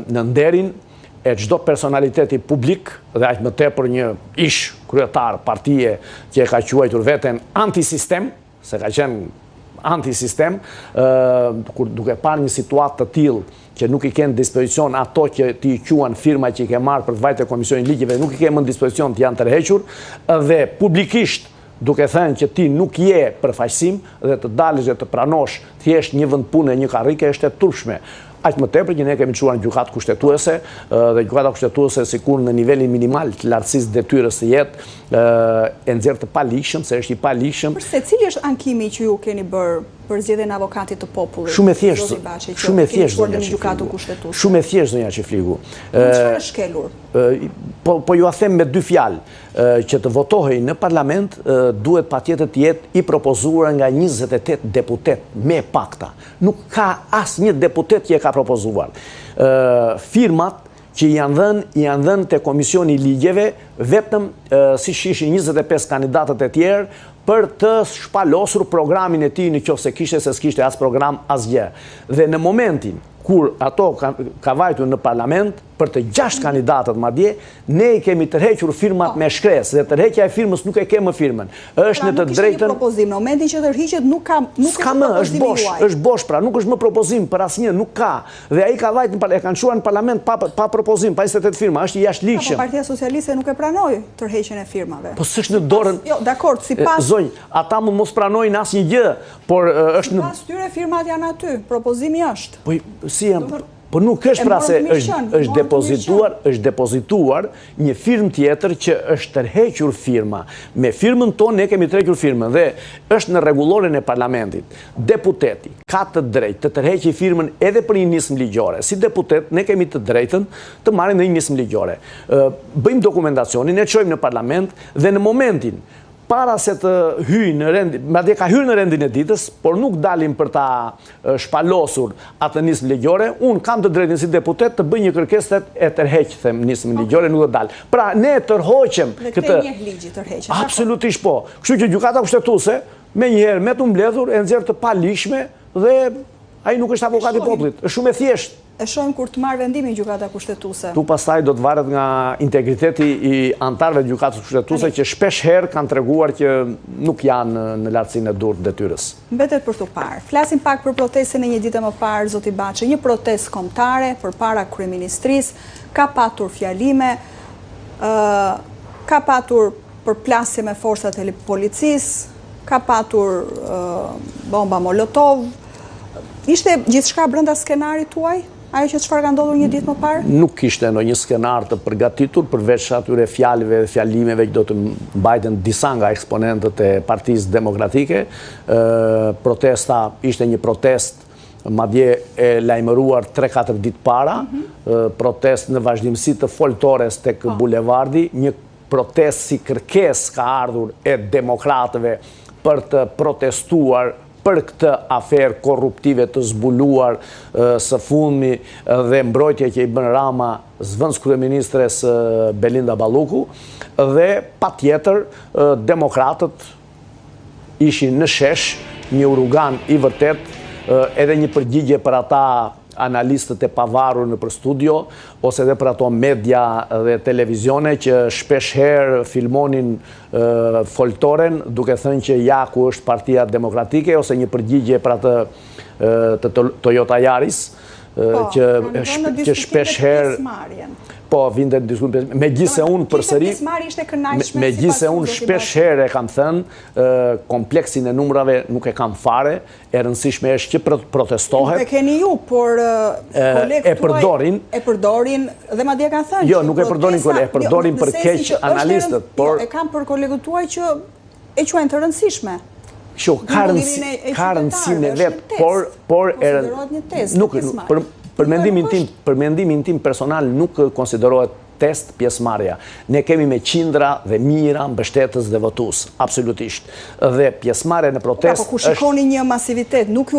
në nderin e çdo personaliteti publik dhe aq më tepër një ish kryetar partije që e ka quajtur veten antisistem, se ka qenë antisistem, kur duke parë një situatë të tillë që nuk i kenë dispozicion ato që ti quan firma që i ke marrë për të vajtë e Komisionit Ligjeve, nuk i kenë në dispozicion të janë tërhequr, dhe publikisht duke thënë që ti nuk je për faqësim dhe të dalësh dhe të pranosh thjesht një vend pune, një karrike, është e turpshme. Aq më tepër që ne kemi çuar në gjykatë kushtetuese dhe gjykata kushtetuese sikur në nivelin minimal të lartësisë detyrës së jetë e nxjerr të paligjshëm, se është i paligjshëm. Përse cili është ankimi që ju keni bërë për zgjedhjen e avokatit të popullit? Shumë e thjeshtë. Shumë e thjeshtë zonja gjykatë kushtetuese. Shumë e thjeshtë zonja Çifliku. Çfarë është shkelur? Po ju a them me dy fjalë, që të votohej në parlament duhet patjetër të jetë i propozuar nga 28 deputet me pakta. Nuk ka asnjë deputet që e ka propozuar. Firmat që janë dhënë te Komisioni i Ligjeve vetëm siç ishin 25 kandidatët e tjerë për të shpalosur programin e tij nëse kishte se s'kishte as program asgjë. Dhe në momentin kur ato ka vajtur në parlament për të 6 kandidatët madje, ne i kemi tërhequr firmat me shkresë, dhe tërheqja e firmës nuk e ke më firmën. Është në të drejtën. Pra nuk ishte një propozim, në momentin që tërhiqet nuk ka më, është bosh, pra nuk është më propozim për asnjë, nuk ka. Dhe ai ka vajtur, e kanë çuar në parlament pa propozim, pa 28 firma, është i jashtëligjshëm. Po Partia Socialiste nuk e pranoi tërheqjen e firmave. Po s'është në dorën. Jo, dakord, sipas. Zonjë, ata mund mos pranojnë asnjë gjë, por është në. Sipas tyre firmat janë aty, propozimi është. Po si janë? Po nuk është pra se është depozituar një firmë tjetër që është tërhequr firma. Me firmën tonë ne kemi tërhequr firmën dhe është në rregulloren e parlamentit. Deputeti ka të drejtë të tërheqë firmën edhe për një nismë ligjore. Si deputet ne kemi të drejtën të marrim në një nismë ligjore. Bëjmë dokumentacionin, e çojmë në parlament dhe në momentin para se të hyjë në rendin, madje ka hyrë në rendin e ditës, por nuk dalim për ta shpalosur atë nismë ligjore, unë kam të drejtën si deputet të bëj një kërkesë e tërheq, them, nismën ligjore, nuk do dalë. Pra ne tërhoqem këtë. Dhe këtë njeh ligji tërheqen. Absolutisht po. Kështu që gjykata kushtetuese me njëherë me të mbledhur e nxjerr të paligjshme dhe ai nuk është avokat i popullit. Është shumë e thjeshtë. E shohim kur të marrë vendimin gjykata kushtetuese. Tu pastaj do të varet nga integriteti i antarëve të gjykatës kushtetuese që shpesh herë kanë treguar që nuk janë në lartësinë e durrë të detyrës. Mbetet për tu parë. Flasim pak për protestën e një dite më parë, zoti Baçi, një protestë kombëtare përpara kryeministrisë, ka patur fjalime, ka patur përplasje me forcat e policisë, ka patur bomba molotov. Ishte gjithçka brenda skenarit tuaj? Ajo që çfarë ka ndodhur një ditë më parë? Nuk kishte ndonjë skenar të përgatitur përveç atyre fjalëve dhe fjalimeve që do të mbajten disa nga eksponentët e Partisë Demokratike. Protesta ishte një protestë madje e lajmëruar 3-4 ditë para, protestë në vazhdimsi të foltores tek bulevardi, një protestë si kërkesë ka ardhur e demokratëve për të protestuar për këtë aferë korruptive të zbuluar së fundmi dhe mbrojtje që i bën Rama zvendës kryeministres Belinda Balluku, dhe patjetër demokratët ishin në shesh, një urugan i vërtet, edhe një përgjigje për ata analistët e pavarur në për studio, ose edhe për ato media dhe televizione që shpesh herë filmonin foltoren, duke thënë që ja ku është Partia Demokratike, ose një përgjigje për atë të Toyota Yaris, që shpesh herë po vinte në diskutim, megjithse unë përsëri, megjithse unë shpesh herë e kam thënë, kompleksin e numrave nuk e kam fare, e rëndësishme është që protestohet. Nuk e keni ju, por e përdorin dhe madje kanë thënë. Jo, nuk e përdorin për keq analistët, por e kam për kolegët tuaj që e quajnë të rëndësishme. Ka rëndësinë e vetë, por për mendimin tim personal nuk konsiderohet test pjesëmarrja. Ne kemi me qindra dhe mijëra mbështetës dhe votues, absolutisht. Dhe pjesëmarrja në protestë është... Po ku shikoni një masivitet, nuk ju